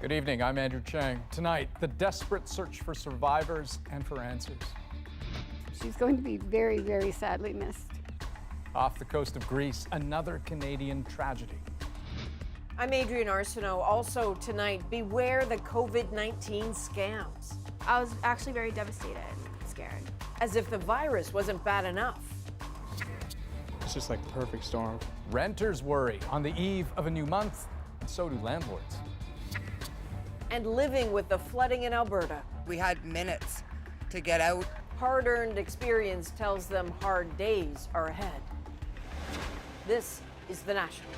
Good evening, I'm Andrew Chang. Tonight, the desperate search for survivors and for answers. She's going to be very, very sadly missed. Off the coast of Greece, another Canadian tragedy. I'm Adrienne Arsenault. Also tonight, beware the COVID-19 scams. I was actually very devastated and scared. As if the virus wasn't bad enough. It's just like the perfect storm. Renters worry on the eve of a new month, and so do landlords. And living with the flooding in Alberta. We had minutes to get out. Hard-earned experience tells them hard days are ahead. This is The National.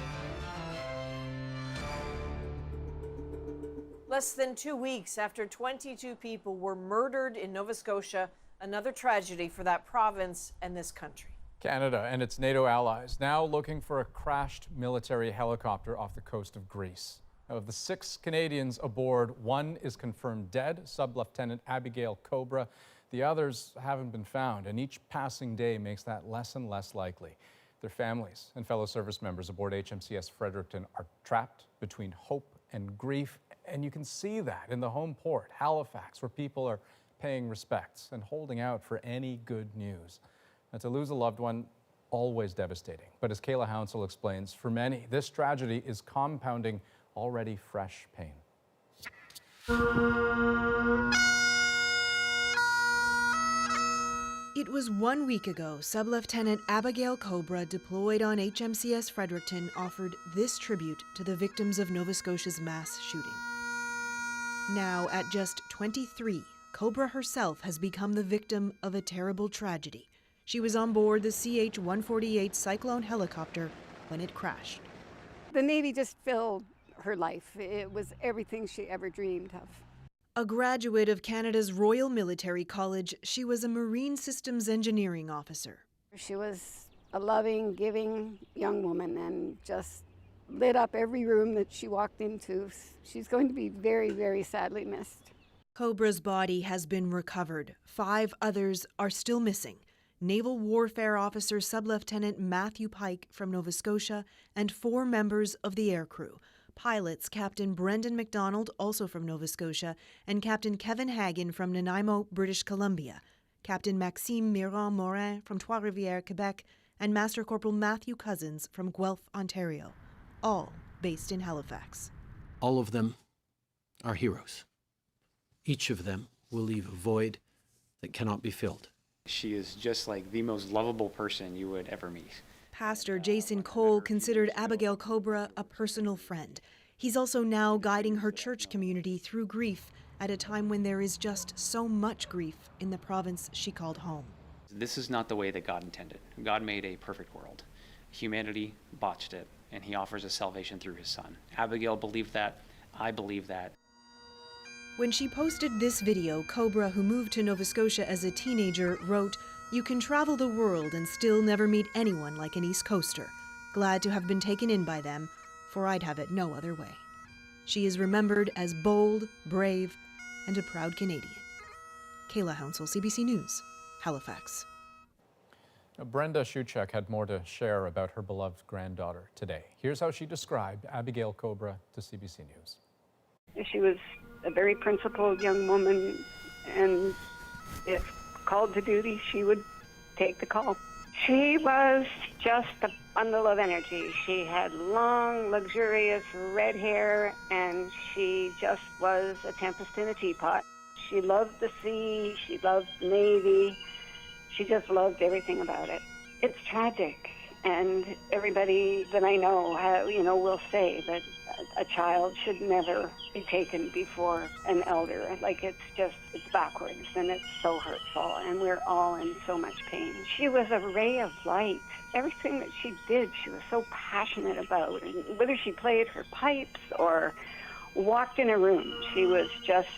Less than 2 weeks after 22 people were murdered in Nova Scotia, another tragedy for that province and this country. Canada and its NATO allies now looking for a crashed military helicopter off the coast of Greece. Now, of the 6 Canadians aboard, 1 is confirmed dead, Sub-Lieutenant Abigail Cobra. The others haven't been found, and each passing day makes that less and less likely. Their families and fellow service members aboard HMCS Fredericton are trapped between hope and grief, and you can see that in the home port, Halifax, where people are paying respects and holding out for any good news. And to lose a loved one, always devastating. But as Kayla Hounsell explains, for many, this tragedy is compounding already fresh pain. It was 1 week ago, Sub-Lieutenant Abigail Cobra, deployed on HMCS Fredericton, offered this tribute to the victims of Nova Scotia's mass shooting. Now, at just 23, Cobra herself has become the victim of a terrible tragedy. She was on board the CH-148 Cyclone helicopter when it crashed. The Navy just filled her life. It was everything she ever dreamed of. A graduate of Canada's Royal Military College, she was a Marine Systems Engineering officer. She was a loving, giving young woman and just lit up every room that she walked into. She's going to be very, very sadly missed. Cobra's body has been recovered. 5 others are still missing. Naval Warfare Officer Sub-Lieutenant Matthew Pike from Nova Scotia and 4 members of the aircrew. Pilots Captain Brendan MacDonald, also from Nova Scotia, and Captain Kevin Hagen from Nanaimo, British Columbia, Captain Maxime Mirand-Morin from Trois-Rivières, Quebec, and Master Corporal Matthew Cousins from Guelph, Ontario, all based in Halifax. All of them are heroes. Each of them will leave a void that cannot be filled. She is just like the most lovable person you would ever meet. Pastor Jason Cole considered Abigail Cobra a personal friend. He's also now guiding her church community through grief at a time when there is just so much grief in the province she called home. This is not the way that God intended. God made a perfect world. Humanity botched it, and he offers us salvation through his son. Abigail believed that. I believe that. When she posted this video, Cobra, who moved to Nova Scotia as a teenager, wrote, "You can travel the world and still never meet anyone like an East Coaster. Glad to have been taken in by them, for I'd have it no other way." She is remembered as bold, brave, and a proud Canadian. Kayla Hounsell, CBC News, Halifax. Now, Brenda Shuchek had more to share about her beloved granddaughter today. Here's how she described Abigail Cobra to CBC News. She was a very principled young woman, and if called to duty, she would take the call. She was just a bundle of energy. She had long, luxurious red hair, and she just was a tempest in a teapot. She loved the sea, she loved the Navy, she just loved everything about it. It's tragic, and everybody that I know, will say that a child should never be taken before an elder. Like, it's backwards, and it's so hurtful, and we're all in so much pain. She was a ray of light. Everything that she did, she was so passionate about. And whether she played her pipes or walked in a room, she was just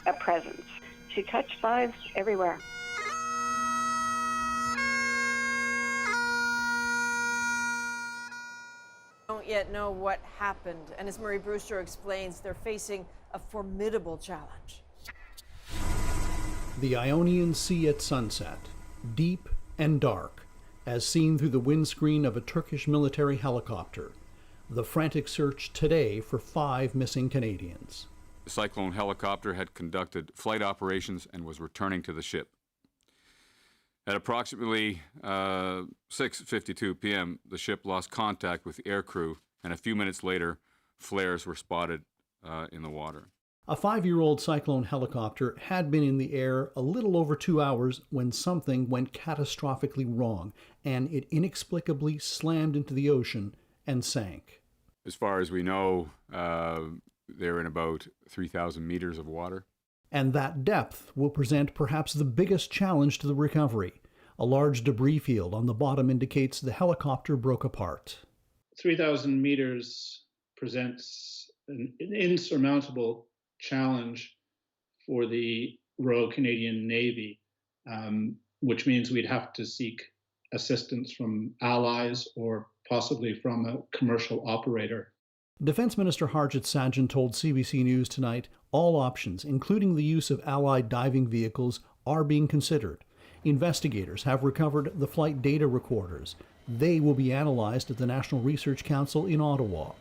a presence. She touched lives everywhere. Don't yet know what happened, and as Murray Brewster explains, they're facing a formidable challenge. The Ionian Sea at sunset, deep and dark, as seen through the windscreen of a Turkish military helicopter. The frantic search today for 5 missing Canadians. The Cyclone helicopter had conducted flight operations and was returning to the ship. At approximately 6:52 p.m., the ship lost contact with the aircrew, and a few minutes later, flares were spotted in the water. A 5-year-old Cyclone helicopter had been in the air a little over 2 hours when something went catastrophically wrong, and it inexplicably slammed into the ocean and sank. As far as we know, they're in about 3,000 meters of water. And that depth will present perhaps the biggest challenge to the recovery. A large debris field on the bottom indicates the helicopter broke apart. 3,000 meters presents an insurmountable challenge for the Royal Canadian Navy, which means we'd have to seek assistance from allies or possibly from a commercial operator. Defense Minister Harjit Sajjan told CBC News tonight all options, including the use of Allied diving vehicles, are being considered. Investigators have recovered the flight data recorders. They will be analyzed at the National Research Council in Ottawa.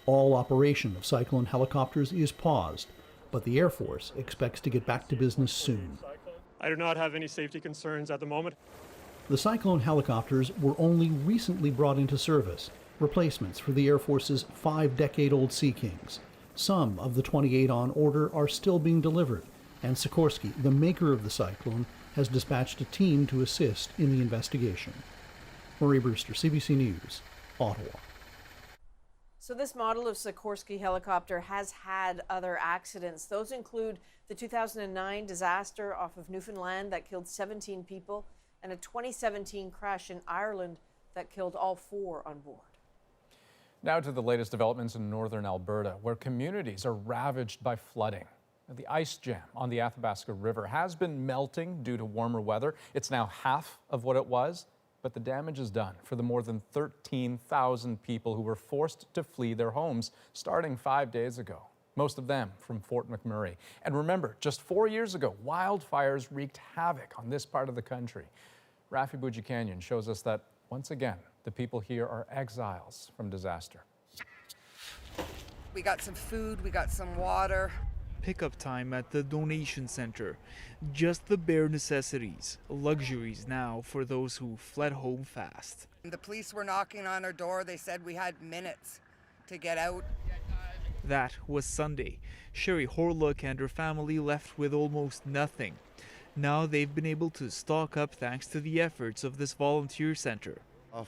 All operation of Cyclone helicopters is paused, but the Air Force expects to get back to business soon. I do not have any safety concerns at the moment. The Cyclone helicopters were only recently brought into service, replacements for the Air Force's 5-decade-old Sea Kings. Some of the 28 on order are still being delivered, and Sikorsky, the maker of the Cyclone, has dispatched a team to assist in the investigation. Marie Brewster, CBC News, Ottawa. So this model of Sikorsky helicopter has had other accidents. Those include the 2009 disaster off of Newfoundland that killed 17 people and a 2017 crash in Ireland that killed all 4 on board. Now to the latest developments in northern Alberta, where communities are ravaged by flooding. The ice jam on the Athabasca River has been melting due to warmer weather. It's now half of what it was, but the damage is done for the more than 13,000 people who were forced to flee their homes starting 5 days ago, most of them from Fort McMurray. And remember, just 4 years ago, wildfires wreaked havoc on this part of the country. Rafi Boudjikanian shows us that, once again, the people here are exiles from disaster. We got some food, we got some water. Pickup time at the donation center. Just the bare necessities, luxuries now for those who fled home fast. The police were knocking on our door. They said we had minutes to get out. That was Sunday. Sherry Horlock and her family left with almost nothing. Now they've been able to stock up thanks to the efforts of this volunteer center.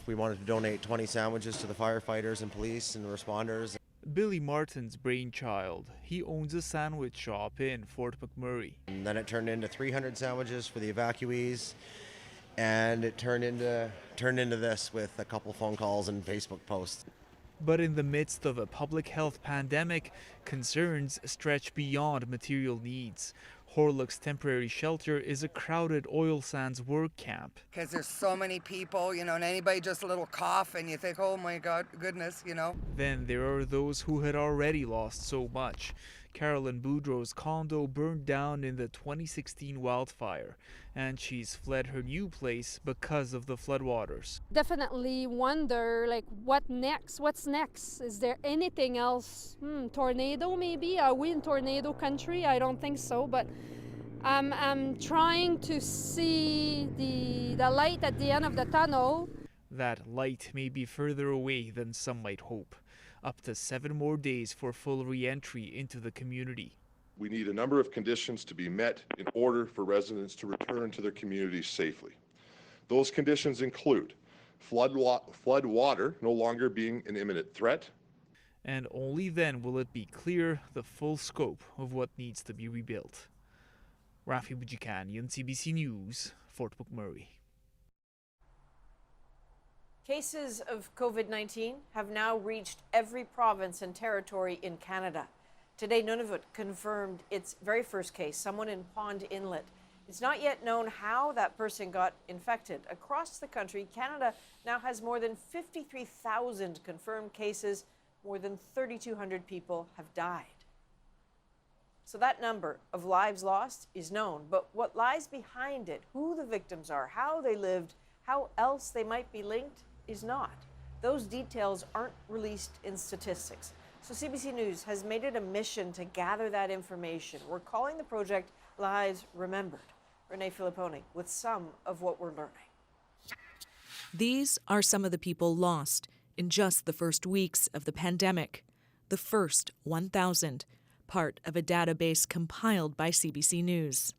We wanted to donate 20 sandwiches to the firefighters and police and responders. Billy Martin's brainchild. He owns a sandwich shop in Fort McMurray. And then it turned into 300 sandwiches for the evacuees, and it turned into this with a couple phone calls and Facebook posts. But in the midst of a public health pandemic, concerns stretch beyond material needs. Horlock's temporary shelter is a crowded oil sands work camp. Because there's so many people, and anybody just a little cough and you think, oh my God, goodness, Then there are those who had already lost so much. Carolyn Boudreau's condo burned down in the 2016 wildfire, and she's fled her new place because of the floodwaters. Definitely wonder, what next? What's next? Is there anything else? Tornado maybe? Are we in tornado country? I don't think so, but I'm trying to see the light at the end of the tunnel. That light may be further away than some might hope. Up to 7 more days for full re-entry into the community. We need a number of conditions to be met in order for residents to return to their communities safely. Those conditions include flood water no longer being an imminent threat. And only then will it be clear the full scope of what needs to be rebuilt. Rafi Boudjikanian, CBC News, Fort McMurray. Cases of COVID-19 have now reached every province and territory in Canada. Today, Nunavut confirmed its very first case, someone in Pond Inlet. It's not yet known how that person got infected. Across the country, Canada now has more than 53,000 confirmed cases. More than 3,200 people have died. So that number of lives lost is known, but what lies behind it, who the victims are, how they lived, how else they might be linked, is not. Those details aren't released in statistics. So CBC News has made it a mission to gather that information. We're calling the project Lives Remembered. Renee Filipponi with some of what we're learning. These are some of the people lost in just the first weeks of the pandemic. The first 1,000, part of a database compiled by CBC News.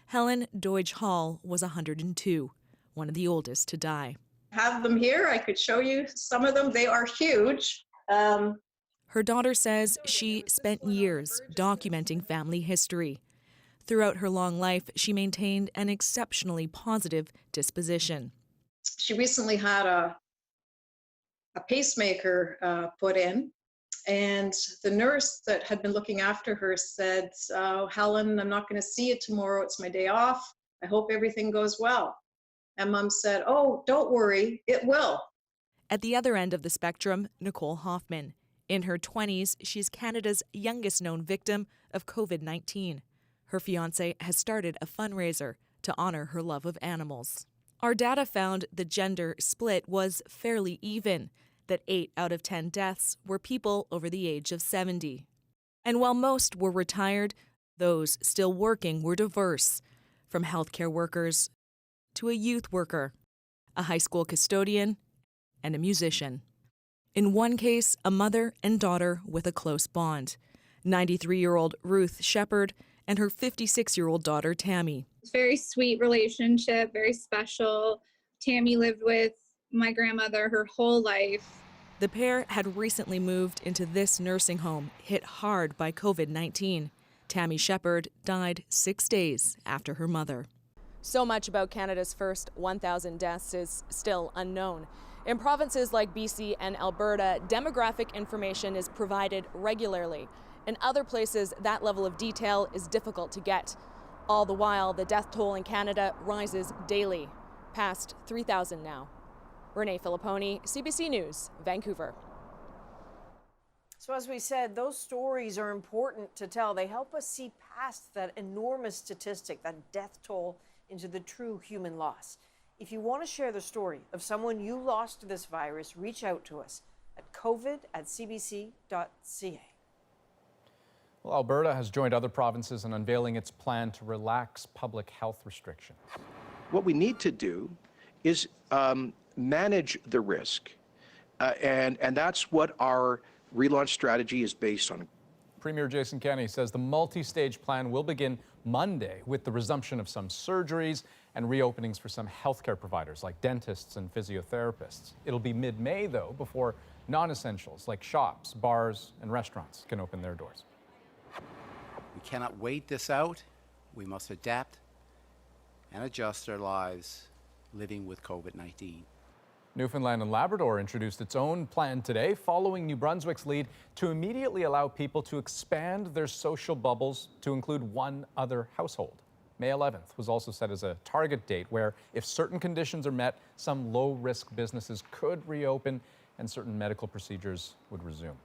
Helen Doige Hall was 102, one of the oldest to die. Have them here. I could show you some of them. They are huge. Her daughter says she spent years documenting family history. Throughout her long life, she maintained an exceptionally positive disposition. She recently had a pacemaker put in, and the nurse that had been looking after her said, "Oh, Helen, I'm not going to see you tomorrow. It's my day off. I hope everything goes well." And Mom said, "Oh, don't worry, it will." At the other end of the spectrum, Nicole Hoffman. In her 20s, she's Canada's youngest known victim of COVID-19. Her fiancé has started a fundraiser to honor her love of animals. Our data found the gender split was fairly even, that 8 out of 10 deaths were people over the age of 70. And while most were retired, those still working were diverse, from healthcare workers to a youth worker, a high school custodian, and a musician. In one case, a mother and daughter with a close bond, 93-year-old Ruth Shepard and her 56-year-old daughter Tammy. It's a very sweet relationship, very special. Tammy lived with my grandmother her whole life. The pair had recently moved into this nursing home, hit hard by COVID-19. Tammy Shepard died 6 days after her mother. So much about Canada's first 1,000 deaths is still unknown. In provinces like BC and Alberta, demographic information is provided regularly. In other places, that level of detail is difficult to get. All the while, the death toll in Canada rises daily, past 3,000 now. Renee Filipponi, CBC News, Vancouver. So as we said, those stories are important to tell. They help us see past that enormous statistic, that death toll, into the true human loss. If you want to share the story of someone you lost to this virus, reach out to us at covid@cbc.ca. Well, Alberta has joined other provinces in unveiling its plan to relax public health restrictions. What we need to do is manage the risk, and that's what our relaunch strategy is based on. Premier Jason Kenney says the multi-stage plan will begin Monday with the resumption of some surgeries and reopenings for some healthcare providers like dentists and physiotherapists. It'll be mid-May, though, before non-essentials like shops, bars, and restaurants can open their doors. We cannot wait this out. We must adapt and adjust our lives living with COVID-19. Newfoundland and Labrador introduced its own plan today, following New Brunswick's lead to immediately allow people to expand their social bubbles to include one other household. May 11th was also set as a target date where, if certain conditions are met, some low-risk businesses could reopen and certain medical procedures would resume.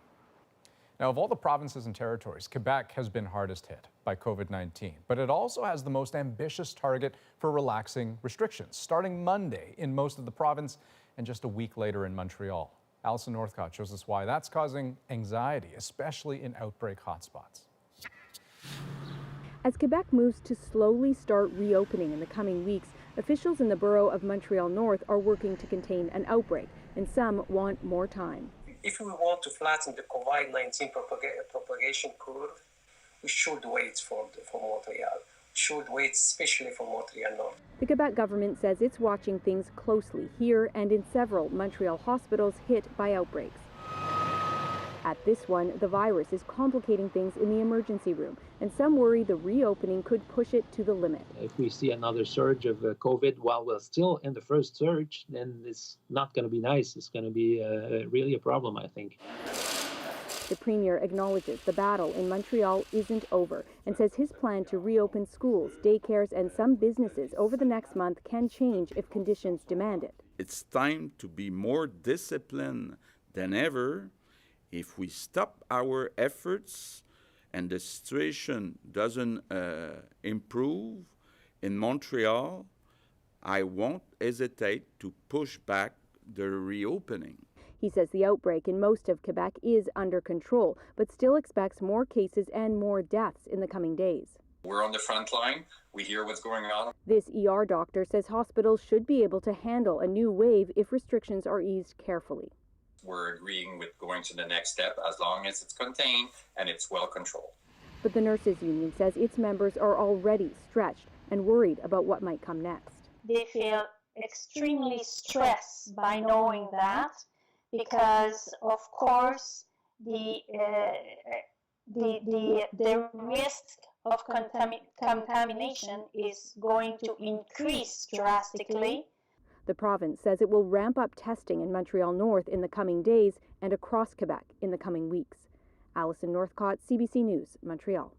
Now, of all the provinces and territories, Quebec has been hardest hit by COVID-19, but it also has the most ambitious target for relaxing restrictions, starting Monday in most of the province and just a week later in Montreal. Alison Northcott shows us why that's causing anxiety, especially in outbreak hotspots. As Quebec moves to slowly start reopening in the coming weeks, officials in the borough of Montreal North are working to contain an outbreak, and some want more time. If we want to flatten the COVID-19 propagation curve, we should wait for Montreal. Should wait especially for Montreal North. The Quebec government says it's watching things closely here and in several Montreal hospitals hit by outbreaks. At this one, the virus is complicating things in the emergency room, and some worry the reopening could push it to the limit. If we see another surge of COVID while we're still in the first surge, then it's not going to be nice. It's going to be really a problem, I think. The Premier acknowledges the battle in Montreal isn't over and says his plan to reopen schools, daycares, and some businesses over the next month can change if conditions demand it. It's time to be more disciplined than ever. If we stop our efforts and the situation doesn't improve in Montreal, I won't hesitate to push back the reopening. He says the outbreak in most of Quebec is under control, but still expects more cases and more deaths in the coming days. We're on the front line. We hear what's going on. This ER doctor says hospitals should be able to handle a new wave if restrictions are eased carefully. We're agreeing with going to the next step as long as it's contained and it's well controlled. But the nurses union says its members are already stretched and worried about what might come next. They feel extremely stressed by knowing that, because of course the risk of contamination is going to increase drastically. The province says it will ramp up testing in Montreal North in the coming days and across Quebec in the coming weeks. Alison Northcott, CBC News, Montreal.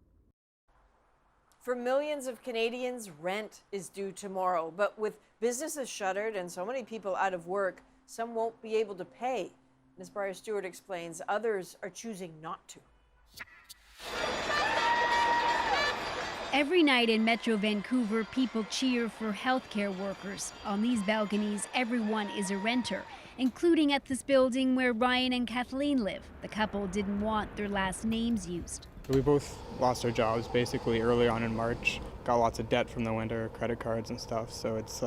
For millions of Canadians, rent is due tomorrow. But with businesses shuttered and so many people out of work, some won't be able to pay. As Briar Stewart explains, others are choosing not to. Every night in Metro Vancouver, people cheer for healthcare workers. On these balconies, everyone is a renter, including at this building where Ryan and Kathleen live. The couple didn't want their last names used. We both lost our jobs basically early on in March. Got lots of debt from the winter, credit cards and stuff, so it's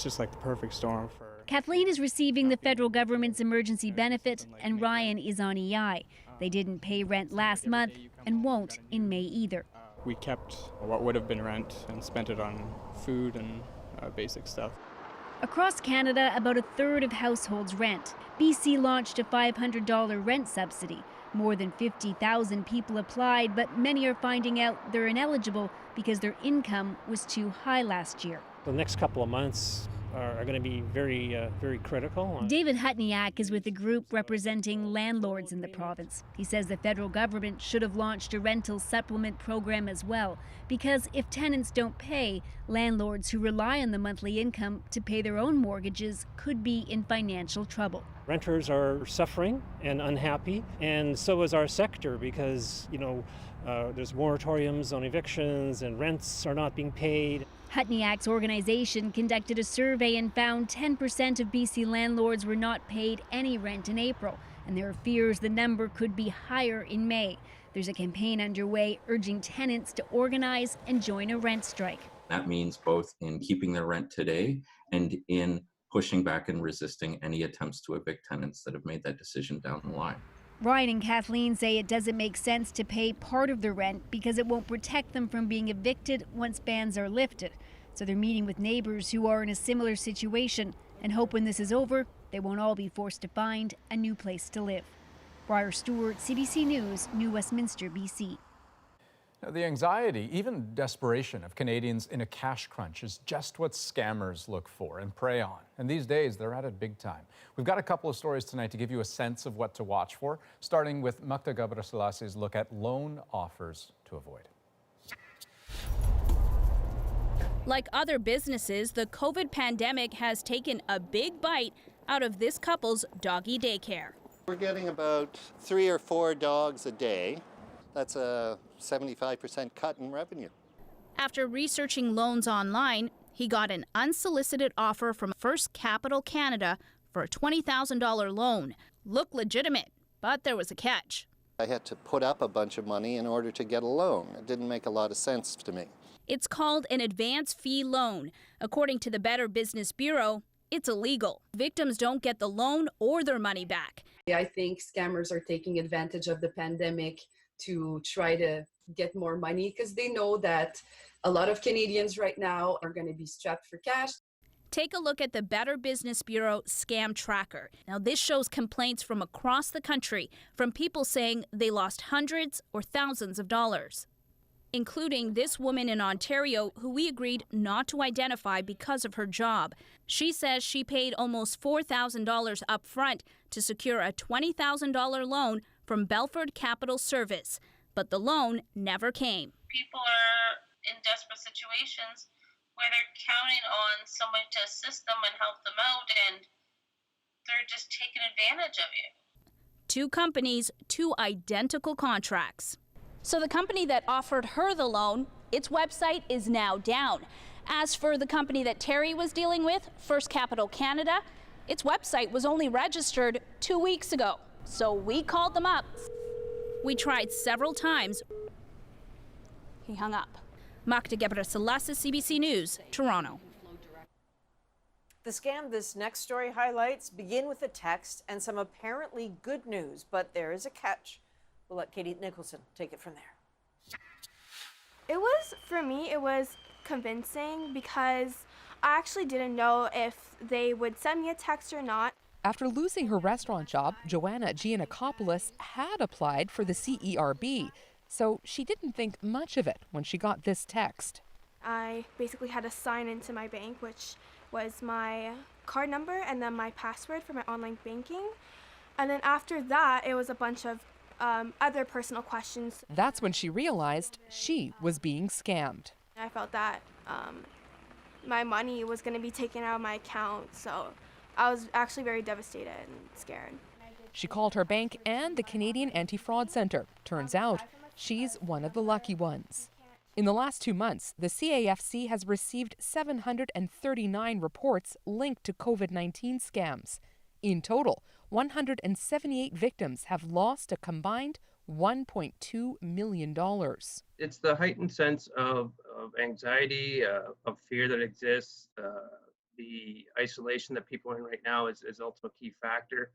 just like the perfect storm for... Kathleen is receiving the federal government's emergency benefit, and Ryan is on EI. They didn't pay rent last month and won't in May either. We kept what would have been rent and spent it on food and basic stuff. Across Canada, about a third of households rent. BC launched a $500 rent subsidy. More than 50,000 people applied, but many are finding out they're ineligible because their income was too high last year. The next couple of months are going to be very critical. David Hutniak is with a group representing landlords in the province. He says the federal government should have launched a rental supplement program as well, because if tenants don't pay, landlords who rely on the monthly income to pay their own mortgages could be in financial trouble. Renters are suffering and unhappy, and so is our sector, because there's moratoriums on evictions and rents are not being paid. Hutniak's organization conducted a survey and found 10% of BC landlords were not paid any rent in April, and there are fears the number could be higher in May. There's a campaign underway urging tenants to organize and join a rent strike. That means both in keeping their rent today and in pushing back and resisting any attempts to evict tenants that have made that decision down the line. Ryan and Kathleen say it doesn't make sense to pay part of the rent because it won't protect them from being evicted once bans are lifted. So they're meeting with neighbors who are in a similar situation and hope when this is over, they won't all be forced to find a new place to live. Briar Stewart, CBC News, New Westminster, BC. Now, the anxiety, even desperation of Canadians in a cash crunch is just what scammers look for and prey on. And these days, they're at it big time. We've got a couple of stories tonight to give you a sense of what to watch for, starting with Makta Gabraselassi's look at loan offers to avoid. Like other businesses, the COVID pandemic has taken a big bite out of this couple's doggy daycare. We're getting about 3 or 4 dogs a day. That's a 75% cut in revenue. After researching loans online, he got an unsolicited offer from First Capital Canada for a $20,000 loan. Looked legitimate, but there was a catch. I had to put up a bunch of money in order to get a loan. It didn't make a lot of sense to me. It's called an advance fee loan. According to the Better Business Bureau, it's illegal. Victims don't get the loan or their money back. I think scammers are taking advantage of the pandemic to try to get more money because they know that a lot of Canadians right now are going to be strapped for cash. Take a look at the Better Business Bureau Scam Tracker. Now, this shows complaints from across the country from people saying they lost hundreds or thousands of dollars, including this woman in Ontario who we agreed not to identify because of her job. She says she paid almost $4,000 up front to secure a $20,000 loan from Belford Capital Service, but the loan never came. People are in desperate situations where they're counting on someone to assist them and help them out, and they're just taking advantage of you. 2 companies, 2 identical contracts. So the company that offered her the loan, its website is now down. As for the company that Terry was dealing with, First Capital Canada, Its website was only registered 2 weeks ago, so we called them up. We tried several times. He hung up. Magda Gebrselassie, CBC News, Toronto. The scam this next story highlights begin with a text and some apparently good news, but there is a catch. We'll let Katie Nicholson take it from there. For me, it was convincing because I actually didn't know if they would send me a text or not. After losing her restaurant job, Joanna Giannakopoulos had applied for the CERB, so she didn't think much of it when she got this text. I basically had to sign into my bank, which was my card number and then my password for my online banking. And then after that, it was a bunch of other personal questions. That's when she realized she was being scammed. I felt that my money was going to be taken out of my account, so I was actually very devastated and scared. She called her bank and the Canadian Anti-Fraud Centre. Turns out she's one of the lucky ones. In the last 2 months, the CAFC has received 739 reports linked to COVID-19 scams. In total, 178 victims have lost a combined $1.2 million. It's the heightened sense of anxiety, of fear that exists. The isolation that people are in right now is ultimate key factor.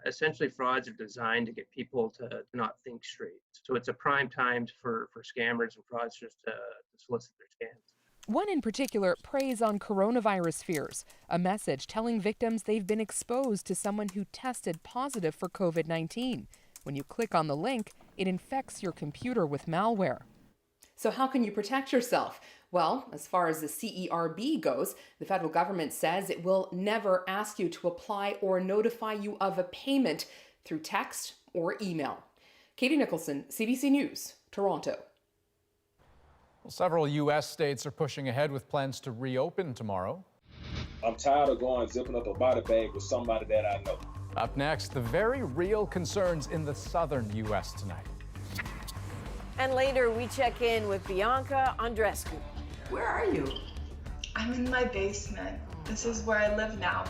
Essentially, frauds are designed to get people to not think straight. So it's a prime time for scammers and fraudsters to solicit their scams. One in particular preys on coronavirus fears, a message telling victims they've been exposed to someone who tested positive for COVID-19. When you click on the link, it infects your computer with malware. So how can you protect yourself? Well, as far as the CERB goes, the federal government says it will never ask you to apply or notify you of a payment through text or email. Katie Nicholson, CBC News, Toronto. Well, several U.S. states are pushing ahead with plans to reopen tomorrow. I'm tired of going zipping up a body bag with somebody that I know. Up next, the very real concerns in the southern U.S. tonight. And later, we check in with Bianca Andreescu. Where are you? I'm in my basement. This is where I live now.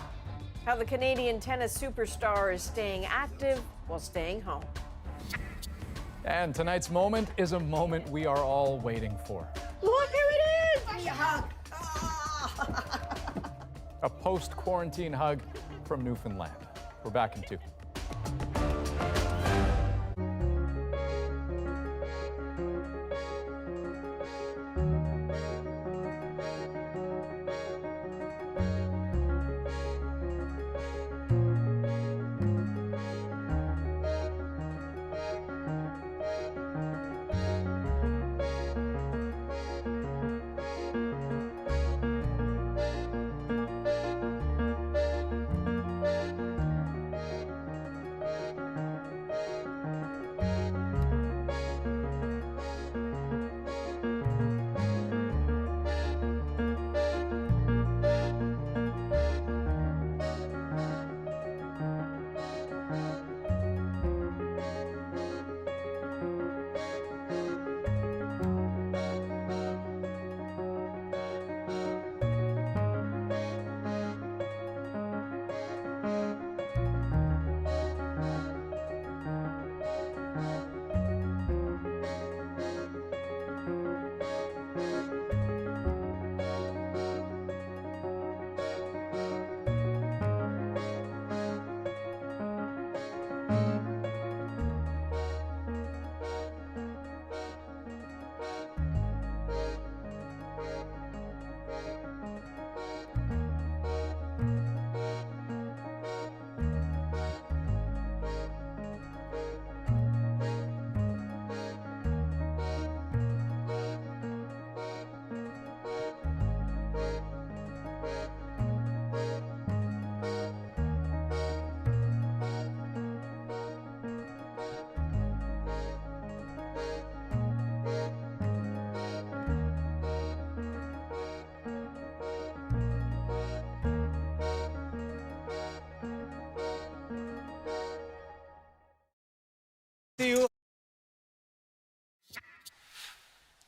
How the Canadian tennis superstar is staying active while staying home. And tonight's moment is a moment we are all waiting for. Look who it is! Give me a hug. A post-quarantine hug from Newfoundland. We're back in 2.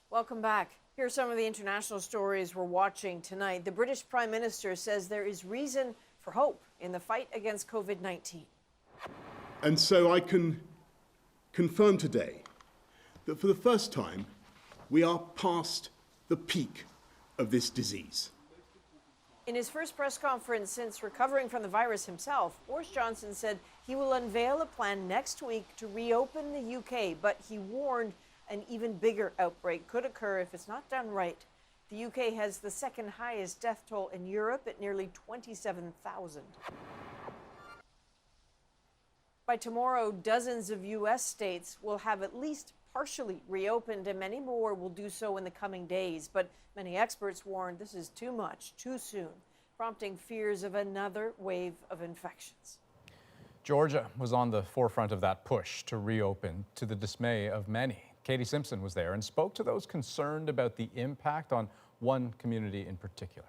Welcome back. Here are some of the international stories we're watching tonight. The British Prime Minister says there is reason for hope in the fight against COVID-19. And so I can confirm today that for the first time, we are past the peak of this disease. In his first press conference since recovering from the virus himself, Boris Johnson said he will unveil a plan next week to reopen the UK, but he warned an even bigger outbreak could occur if it's not done right. The UK has the second highest death toll in Europe at nearly 27,000. By tomorrow, dozens of U.S. states will have at least partially reopened, and many more will do so in the coming days. But many experts warn this is too much, too soon, prompting fears of another wave of infections. Georgia was on the forefront of that push to reopen, to the dismay of many. Katie Simpson was there and spoke to those concerned about the impact on one community in particular.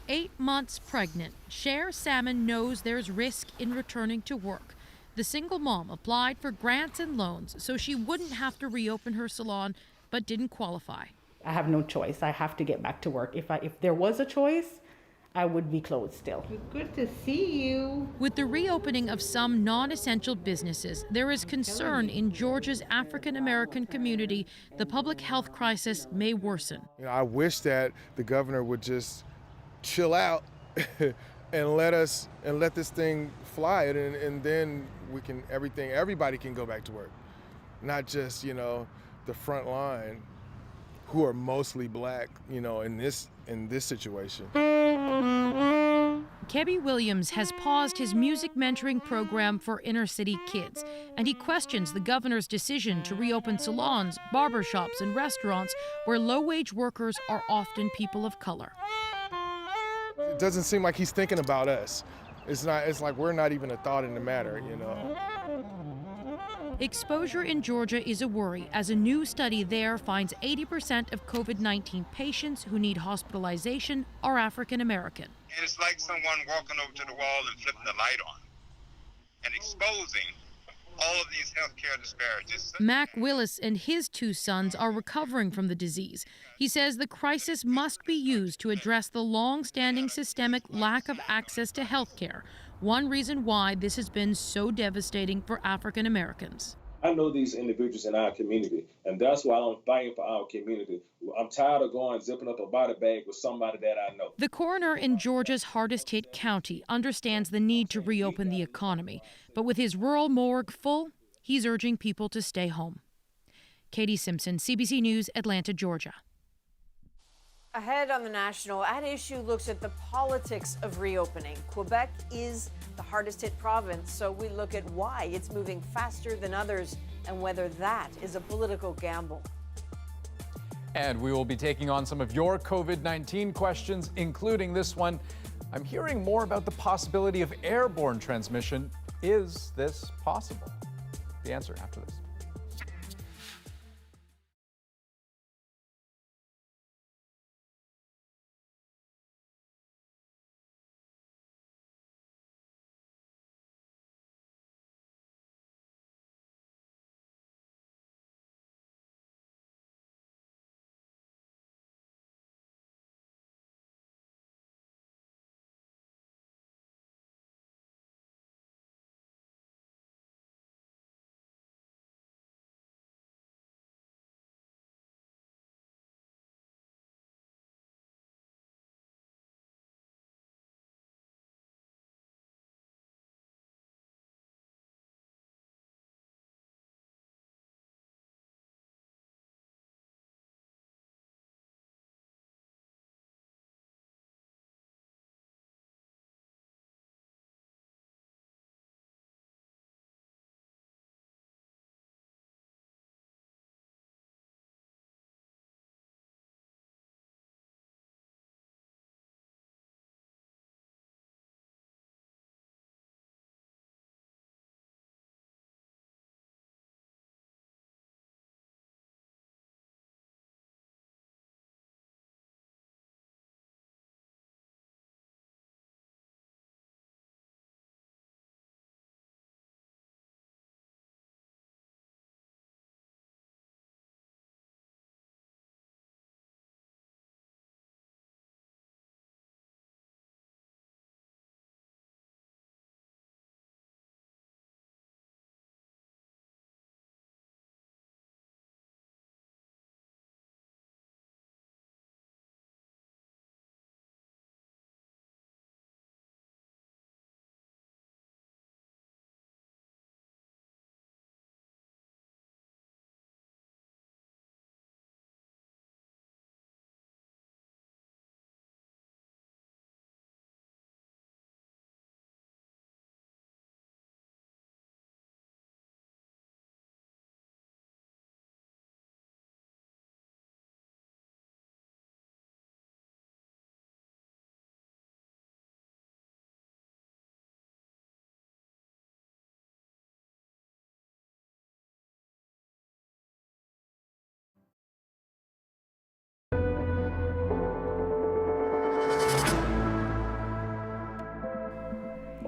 8 months pregnant, Cher Salmon knows there's risk in returning to work. The single mom applied for grants and loans so she wouldn't have to reopen her salon, but didn't qualify. I have no choice. I have to get back to work. If there was a choice, I would be closed still. Good to see you. With the reopening of some non-essential businesses, there is concern in Georgia's African American community the public health crisis may worsen. I wish that the governor would just chill out and let this thing fly, and then everybody can go back to work, not just the front line, who are mostly black, in this situation. Kebby Williams has paused his music mentoring program for inner city kids, and he questions the governor's decision to reopen salons, barbershops, and restaurants where low-wage workers are often people of color. It doesn't seem like he's thinking about us. It's like we're not even a thought in the matter, Exposure in Georgia is a worry, as a new study there finds 80% of COVID-19 patients who need hospitalization are African American. And it's like someone walking over to the wall and flipping the light on and exposing all of these healthcare disparities. Mac Willis and his 2 sons are recovering from the disease. He says the crisis must be used to address the long-standing systemic lack of access to health care, one reason why this has been so devastating for African Americans. I know these individuals in our community, and that's why I'm fighting for our community. I'm tired of going zipping up a body bag with somebody that I know. The coroner in Georgia's hardest-hit county understands the need to reopen the economy, but with his rural morgue full, he's urging people to stay home. Katie Simpson, CBC News, Atlanta, Georgia. Ahead on the National, At Issue looks at the politics of reopening. Quebec is the hardest hit province, so we look at why it's moving faster than others and whether that is a political gamble. And we will be taking on some of your COVID-19 questions, including this one. I'm hearing more about the possibility of airborne transmission. Is this possible? The answer after this.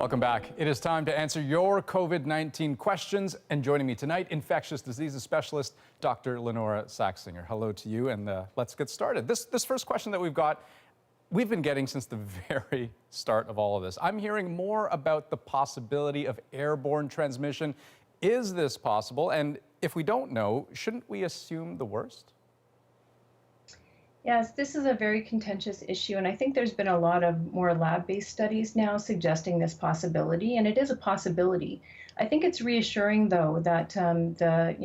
Welcome back. It is time to answer your COVID-19 questions. And joining me tonight, infectious diseases specialist, Dr. Lenora Saxinger. Hello to you, and let's get started. This first question that we've been getting since the very start of all of this. I'm hearing more about the possibility of airborne transmission. Is this possible? And if we don't know, shouldn't we assume the worst? Yes, this is a very contentious issue, and I think there's been a lot of more lab-based studies now suggesting this possibility, and it is a possibility. I think it's reassuring, though, that the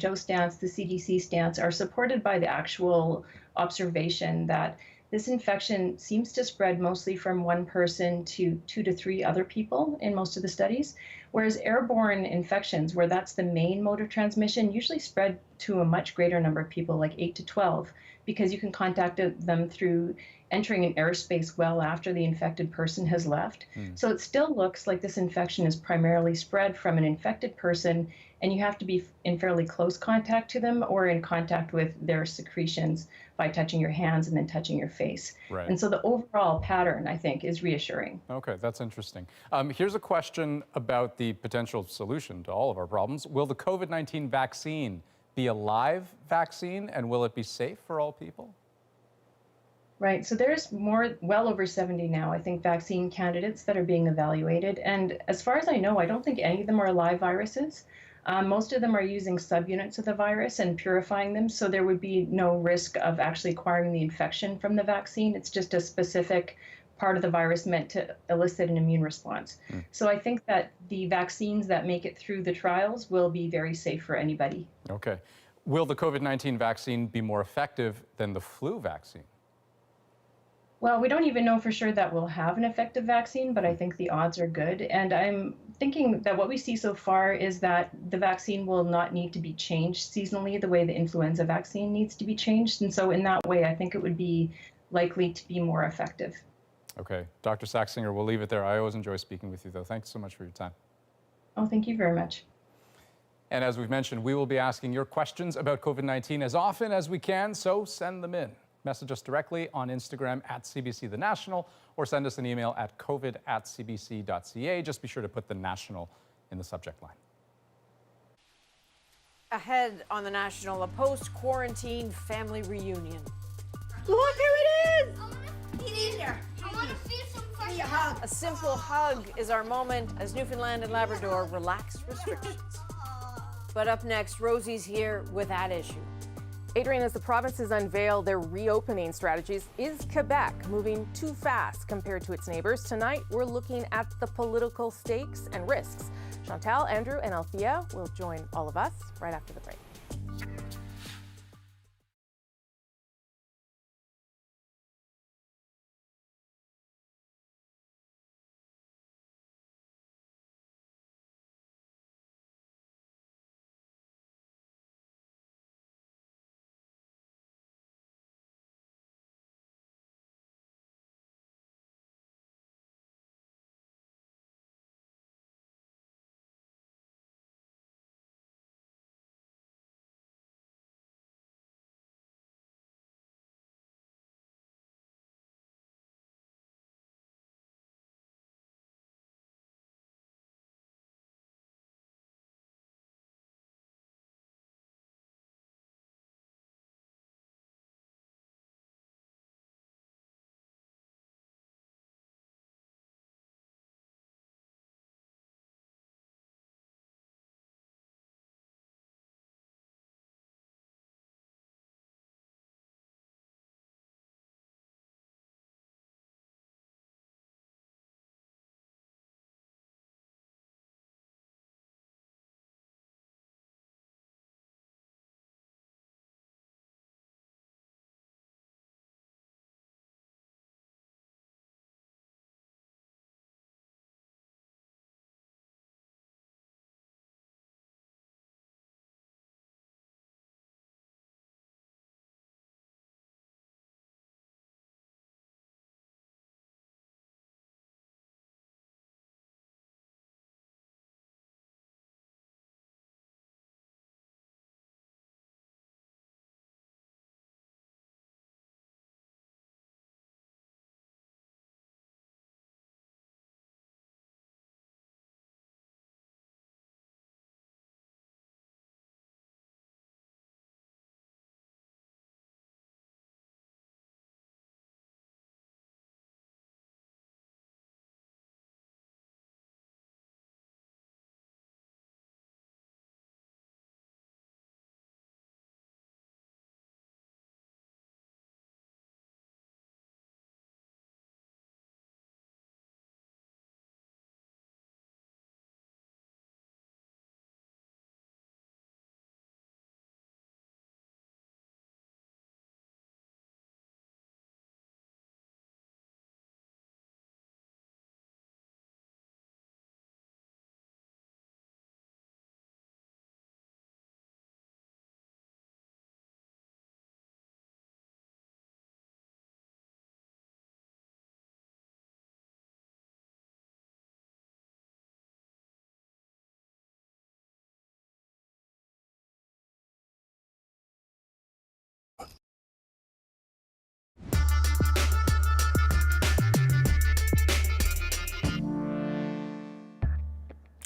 WHO stance, the CDC stance are supported by the actual observation that this infection seems to spread mostly from one person to 2 to 3 other people in most of the studies, whereas airborne infections, where that's the main mode of transmission, usually spread to a much greater number of people, like 8 to 12, because you can contact them through entering an airspace well after the infected person has left. So it still looks like this infection is primarily spread from an infected person, and you have to be in fairly close contact to them or in contact with their secretions by touching your hands and then touching your face. Right. And so the overall pattern, I think, is reassuring. Okay, that's interesting. Here's a question about the potential solution to all of our problems. Will the COVID-19 vaccine be a live vaccine, and will it be safe for all people? Right, so there's well over 70 now, I think, vaccine candidates that are being evaluated. And as far as I know, I don't think any of them are live viruses. Most of them are using subunits of the virus and purifying them, so there would be no risk of actually acquiring the infection from the vaccine. It's just a specific part of the virus meant to elicit an immune response. So I think that the vaccines that make it through the trials will be very safe for anybody. Okay. Will the COVID-19 vaccine be more effective than the flu vaccine? Well, we don't even know for sure that we'll have an effective vaccine, but I think the odds are good. And I'm thinking that what we see so far is that the vaccine will not need to be changed seasonally the way the influenza vaccine needs to be changed. And so in that way, I think it would be likely to be more effective. Okay. Dr. Saxinger, we'll leave it there. I always enjoy speaking with you, though. Thanks so much for your time. Oh, thank you very much. And as we've mentioned, we will be asking your questions about COVID-19 as often as we can, so send them in. Message us directly on Instagram at CBC The National, or send us an email at covid@cbc.ca. Just be sure to put The National in the subject line. Ahead on The National, a post-quarantine family reunion. Look who it is! Get in there. I want to see some fresh hug. A simple hug is our moment as Newfoundland and Labrador relax restrictions. But up next, Rosie's here with that issue. Adrian, as the provinces unveil their reopening strategies, is Quebec moving too fast compared to its neighbors? Tonight, we're looking at the political stakes and risks. Chantal, Andrew, and Althea will join all of us right after the break.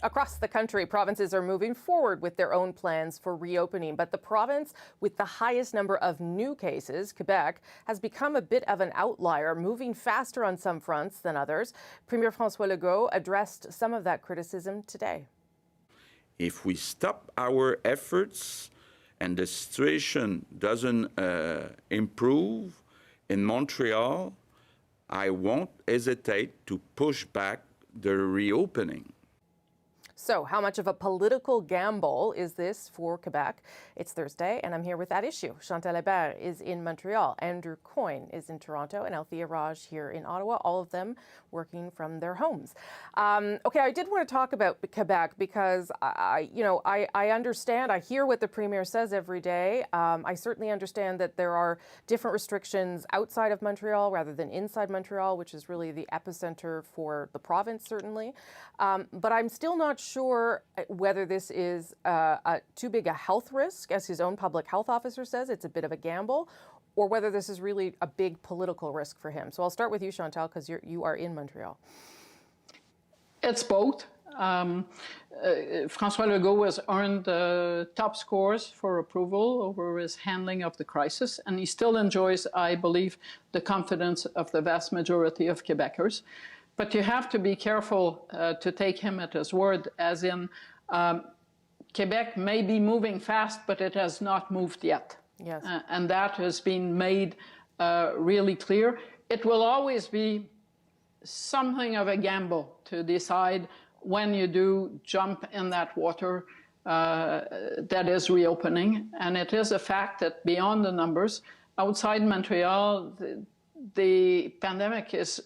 Across the country, provinces are moving forward with their own plans for reopening, but the province with the highest number of new cases, Quebec, has become a bit of an outlier, moving faster on some fronts than others. Premier François Legault addressed some of that criticism today. If we stop our efforts and the situation doesn't improve in Montreal, I won't hesitate to push back the reopening. So how much of a political gamble is this for Quebec? It's Thursday, and I'm here with that issue. Chantal Hébert is in Montreal, Andrew Coyne is in Toronto, and Althea Raj here in Ottawa, all of them working from their homes. Okay, I did want to talk about Quebec because I understand, I hear what the Premier says every day. I certainly understand that there are different restrictions outside of Montreal rather than inside Montreal, which is really the epicenter for the province, certainly. But I'm still not sure whether this is too big a health risk, as his own public health officer says. It's a bit of a gamble, or whether this is really a big political risk for him. So I'll start with you, Chantal, because you are in Montreal. It's both. François Legault has earned top scores for approval over his handling of the crisis, and he still enjoys, I believe, the confidence of the vast majority of Quebecers. But you have to be careful to take him at his word, as in Quebec may be moving fast, but it has not moved yet. Yes. And that has been made really clear. It will always be something of a gamble to decide when you do jump in that water that is reopening. And it is a fact that beyond the numbers, outside Montreal, the pandemic is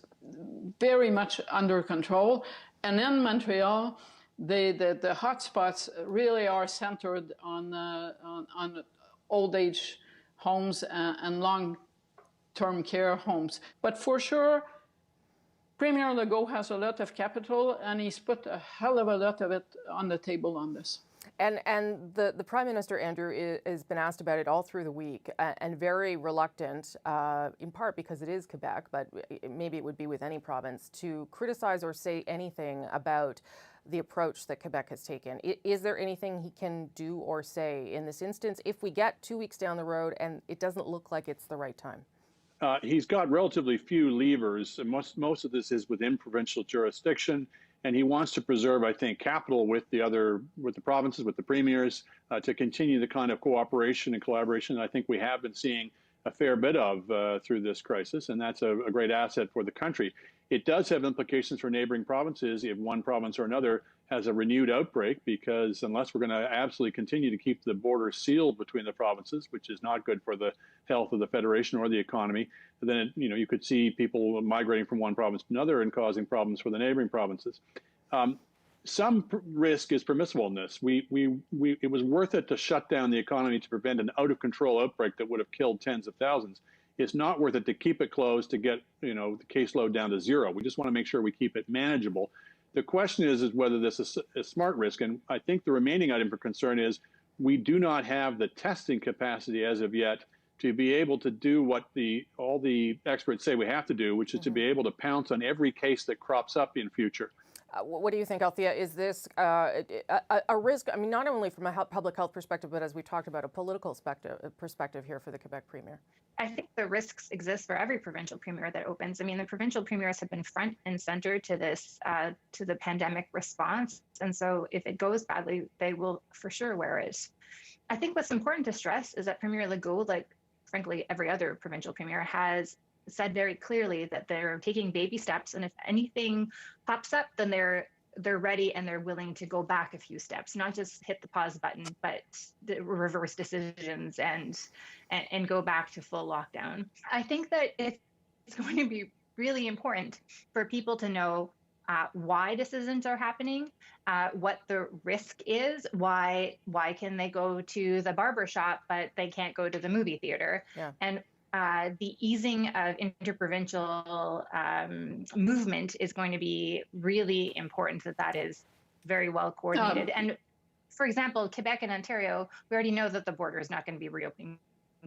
very much under control. And in Montreal, the hotspots really are centered on old age homes and long-term care homes. But for sure, Premier Legault has a lot of capital, and he's put a hell of a lot of it on the table on this. And the Prime Minister, Andrew, has been asked about it all through the week, and very reluctant, in part because it is Quebec, but maybe it would be with any province, to criticize or say anything about the approach that Quebec has taken. Is there anything he can do or say in this instance if we get 2 weeks down the road and it doesn't look like it's the right time? He's got relatively few levers. Most of this is within provincial jurisdiction, and he wants to preserve, I think, capital with the provinces, with the premiers, to continue the kind of cooperation and collaboration that I think we have been seeing a fair bit of through this crisis, and that's a great asset for the country. It does have implications for neighboring provinces if one province or another has a renewed outbreak, because unless we're going to absolutely continue to keep the border sealed between the provinces, which is not good for the health of the federation or the economy, then you could see people migrating from one province to another and causing problems for the neighboring provinces. Some risk is permissible in this. It was worth it to shut down the economy to prevent an out-of-control outbreak that would have killed tens of thousands. It's not worth it to keep it closed to get the caseload down to zero. We just want to make sure we keep it manageable. The question is whether this is a smart risk, and I think the remaining item for concern is we do not have the testing capacity as of yet to be able to do what all the experts say we have to do, which is to be able to pounce on every case that crops up in future. What do you think, Althea? Is this a risk, I mean, not only from a public health perspective, but as we talked about, a political perspective here for the Quebec Premier? I think the risks exist for every provincial premier that opens. I mean, the provincial premiers have been front and center to this, to the pandemic response. And so if it goes badly, they will for sure wear it. I think what's important to stress is that Premier Legault, like frankly every other provincial premier, has said very clearly that they're taking baby steps, and if anything pops up, then they're ready and they're willing to go back a few steps, not just hit the pause button, but reverse decisions and go back to full lockdown. I think that it's going to be really important for people to know why decisions are happening, what the risk is, why can they go to the barber shop but they can't go to the movie theater, and the easing of interprovincial movement is going to be really important, that is very well coordinated. And for example, Quebec and Ontario, we already know that the border is not going to be reopening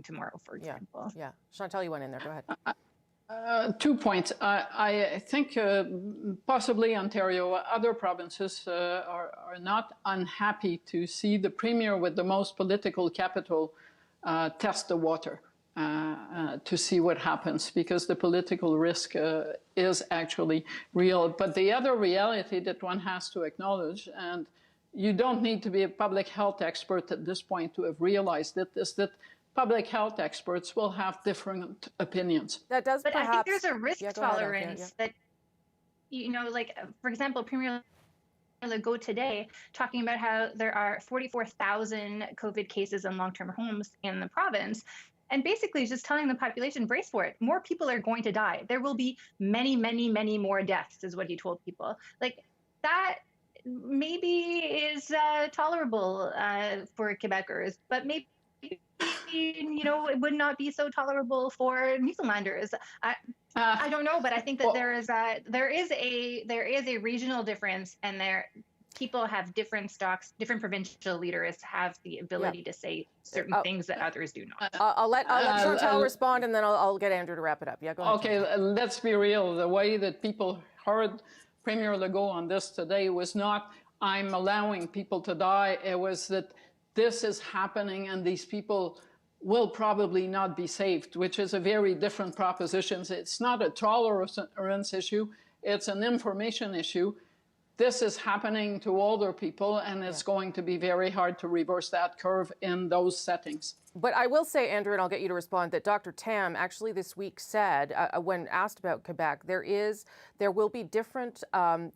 tomorrow, for example. Yeah. Chantal, you went in there. Go ahead. 2 points. I think possibly Ontario, other provinces are not unhappy to see the Premier with the most political capital test the water to see what happens, because the political risk is actually real. But the other reality that one has to acknowledge, and you don't need to be a public health expert at this point to have realized it, is that public health experts will have different opinions. But I think there's a risk tolerance that, you know, like, for example, Premier Legault today talking about how there are 44,000 COVID cases in long-term homes in the province. And basically just telling the population, brace for it. More people are going to die. There will be many, many, many more deaths, is what he told people. Like, that maybe is tolerable for Quebecers, but maybe, you know, it would not be so tolerable for Newfoundlanders. I don't know, but I think that there is a regional difference, and people have different stocks. Different provincial leaders have the ability to say certain things that others do not. I'll let Chantal respond, and then I'll get Andrew to wrap it up. Yeah, go ahead. Okay, let's be real. The way that people heard Premier Legault on this today was not, I'm allowing people to die. It was that this is happening and these people will probably not be saved, which is a very different proposition. It's not a tolerance issue. It's an information issue. This is happening to older people, and it's going to be very hard to reverse that curve in those settings. But I will say, Andrew, and I'll get you to respond, that Dr. Tam actually this week said, when asked about Quebec, there will be different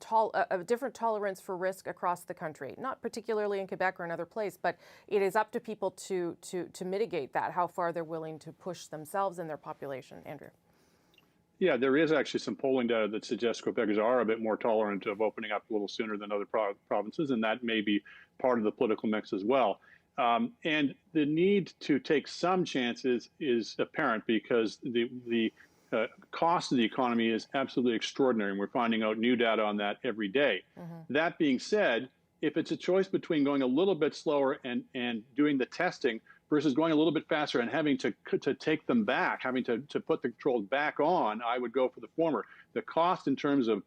tolerance for risk across the country. Not particularly in Quebec or another place, but it is up to people to mitigate that, how far they're willing to push themselves and their population. Andrew. Yeah, there is actually some polling data that suggests Quebecers are a bit more tolerant of opening up a little sooner than other provinces, and that may be part of the political mix as well. And the need to take some chances is apparent because the cost of the economy is absolutely extraordinary, and we're finding out new data on that every day. That being said, if it's a choice between going a little bit slower and doing the testing versus going a little bit faster and having to take them back, having to put the controls back on, I would go for the former. The cost in terms of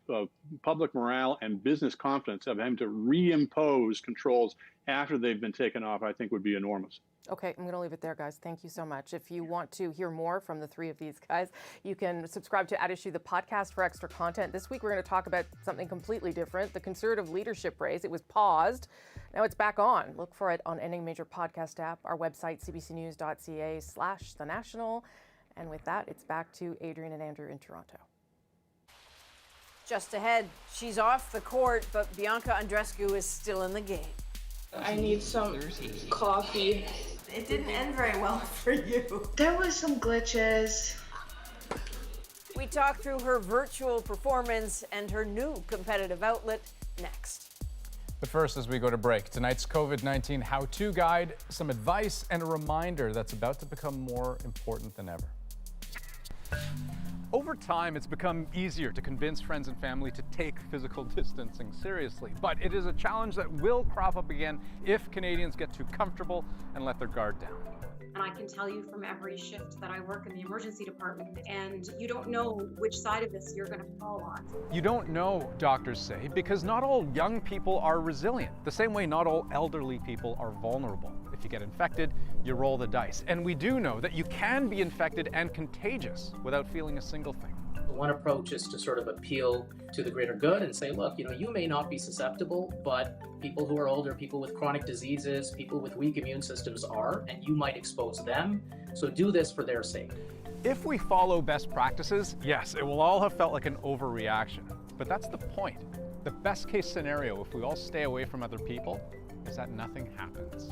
public morale and business confidence of having to reimpose controls after they've been taken off, I think would be enormous. Okay, I'm going to leave it there, guys. Thank you so much. If you want to hear more from the three of these guys, you can subscribe to At Issue, the podcast, for extra content. This week, we're going to talk about something completely different, the Conservative leadership race. It was paused. Now it's back on. Look for it on any major podcast app, our website, cbcnews.ca/thenational. And with that, it's back to Adrian and Andrew in Toronto. Just ahead, she's off the court, but Bianca Andreescu is still in the game. I need some coffee. It didn't end very well for you. There was some glitches. We talk through her virtual performance and her new competitive outlet next. But first, as we go to break, tonight's COVID-19 how-to guide, some advice, and a reminder that's about to become more important than ever. Over time, it's become easier to convince friends and family to take physical distancing seriously, but it is a challenge that will crop up again if Canadians get too comfortable and let their guard down. And I can tell you from every shift that I work in the emergency department, and you don't know which side of this you're going to fall on. You don't know, doctors say, because not all young people are resilient, the same way not all elderly people are vulnerable. If you get infected, you roll the dice. And we do know that you can be infected and contagious without feeling a single thing. One approach is to sort of appeal to the greater good and say, look, you may not be susceptible, but people who are older, people with chronic diseases, people with weak immune systems are, and you might expose them. So do this for their sake. If we follow best practices, yes, it will all have felt like an overreaction. But that's the point. The best case scenario, if we all stay away from other people, is that nothing happens.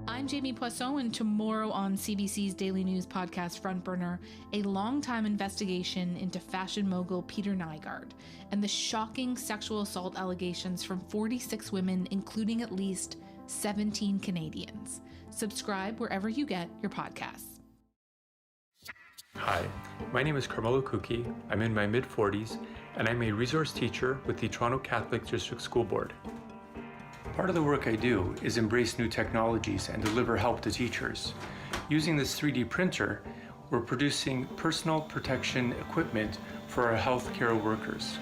I'm Jamie Poisson, and tomorrow on CBC's daily news podcast Front Burner, a long-time investigation into fashion mogul Peter Nygard and the shocking sexual assault allegations from 46 women, including at least 17 Canadians. Subscribe wherever you get your podcasts. Hi, my name is Carmelo Kuki. I'm in my mid-40s, and I'm a resource teacher with the Toronto Catholic District School Board. Part of the work I do is embrace new technologies and deliver help to teachers. Using this 3D printer, we're producing personal protection equipment for our healthcare workers.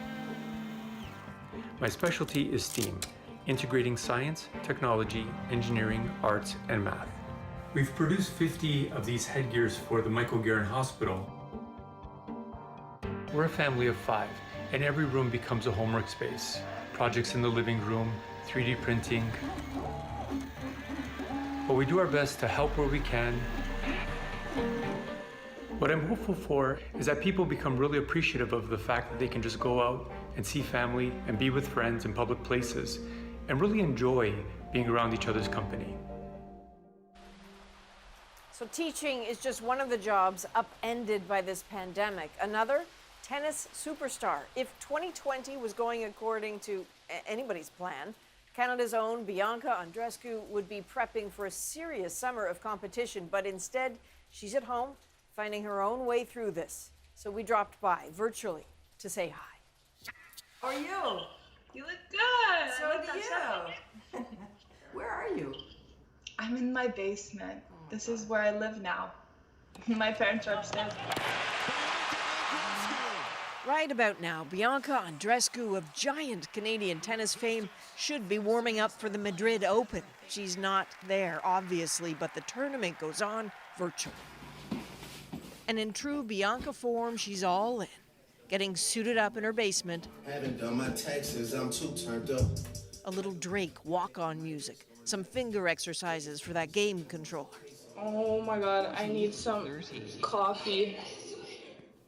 My specialty is STEAM, integrating science, technology, engineering, arts, and math. We've produced 50 of these headgears for the Michael Garron Hospital. We're a family of 5, and every room becomes a homework space. Projects in the living room, 3D printing. But we do our best to help where we can. What I'm hopeful for is that people become really appreciative of the fact that they can just go out and see family and be with friends in public places and really enjoy being around each other's company. So teaching is just one of the jobs upended by this pandemic. Another, tennis superstar. If 2020 was going according to anybody's plan, Canada's own Bianca Andreescu would be prepping for a serious summer of competition, but instead, she's at home, finding her own way through this. So we dropped by virtually to say hi. How are you? You look good. So do you. Where are you? I'm in my basement. This is where I live now. My parents are upstairs. Right about now, Bianca Andreescu of giant Canadian tennis fame should be warming up for the Madrid Open. She's not there, obviously, but the tournament goes on virtually. And in true Bianca form, she's all in, getting suited up in her basement. Haven't done my taxes, I'm too turned up. A little Drake walk-on music, some finger exercises for that game controller. Oh my God, I need some coffee.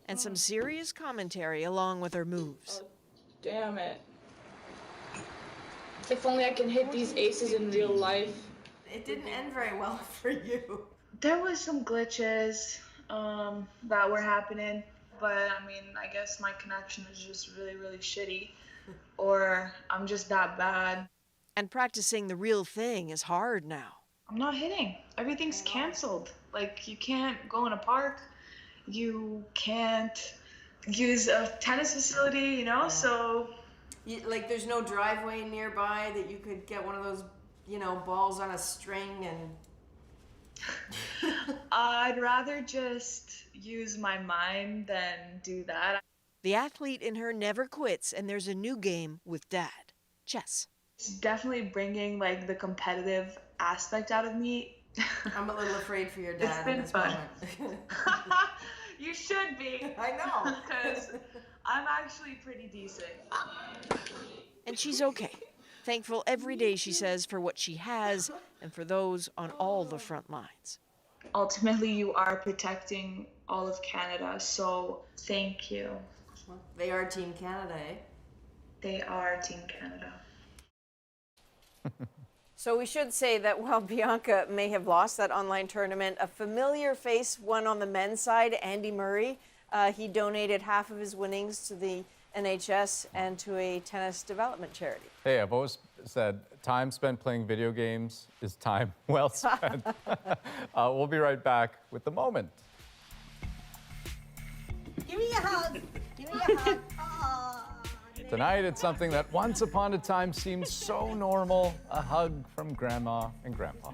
And some serious commentary along with her moves. Oh, damn it. If only I can hit these aces in real life. It didn't end very well for you. There was some glitches that were happening, but I mean, I guess my connection is just really, really shitty, or I'm just that bad. And practicing the real thing is hard now. I'm not hitting. Everything's canceled. Like, you can't go in a park. You can't use a tennis facility, you know, so... Like, there's no driveway nearby that you could get one of those, you know, balls on a string and... I'd rather just use my mind than do that. The athlete in her never quits, and there's a new game with Dad, chess. It's definitely bringing, like, the competitive aspect out of me. I'm a little afraid for your dad. It's been fun. You should be. I know. Because I'm actually pretty decent. And she's okay. Thankful every day, she says, for what she has and for those on all the front lines. Ultimately, you are protecting all of Canada, so thank you. They are Team Canada, eh? They are Team Canada. So we should say that while Bianca may have lost that online tournament, a familiar face won on the men's side, Andy Murray. He donated half of his winnings to the NHS and to a tennis development charity. Hey, I've always said time spent playing video games is time well spent. We'll be right back with The Moment. Give me a hug. Give me a hug. Tonight, it's something that once upon a time seemed so normal, a hug from Grandma and Grandpa.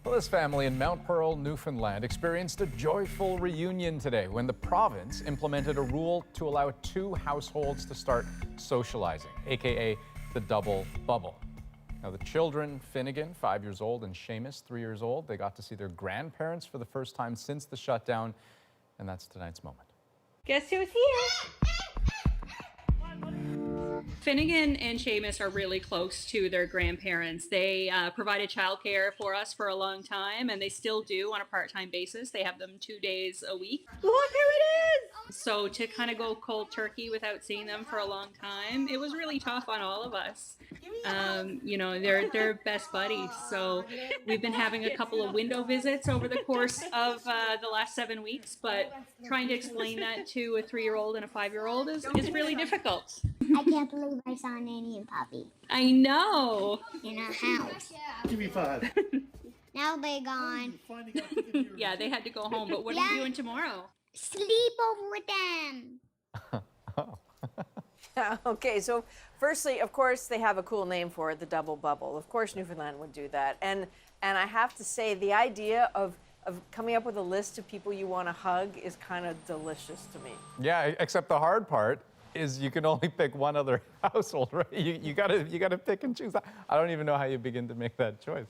Well, this family in Mount Pearl, Newfoundland, experienced a joyful reunion today when the province implemented a rule to allow 2 households to start socializing, aka the double bubble. Now, the children, Finnegan, 5 years old, and Seamus, 3 years old, they got to see their grandparents for the first time since the shutdown, and that's tonight's moment. Guess who's here? Finnegan and Seamus are really close to their grandparents. They provided childcare for us for a long time, and they still do on a part-time basis. They have them 2 days a week. Look who it is! So to kind of go cold turkey without seeing them for a long time, it was really tough on all of us. You know, they're best buddies. So we've been having a couple of window visits over the course of the last 7 weeks, but trying to explain that to a 3-year-old and a 5-year-old is really difficult. I can't believe I saw Nanny and Poppy I know. in our house. Give me 5. Now they're gone. Yeah, they had to go home, but what are you doing tomorrow? Sleep over with them. Okay, so firstly, of course, they have a cool name for it, the double bubble. Of course, Newfoundland would do that. And I have to say, the idea of coming up with a list of people you want to hug is kind of delicious to me. Yeah, except the hard part is you can only pick one other household, right? You gotta pick and choose. I don't even know how you begin to make that choice.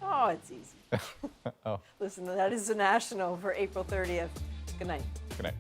Oh, it's easy. Oh. Listen, that is the national for April 30th. Good night. Good night.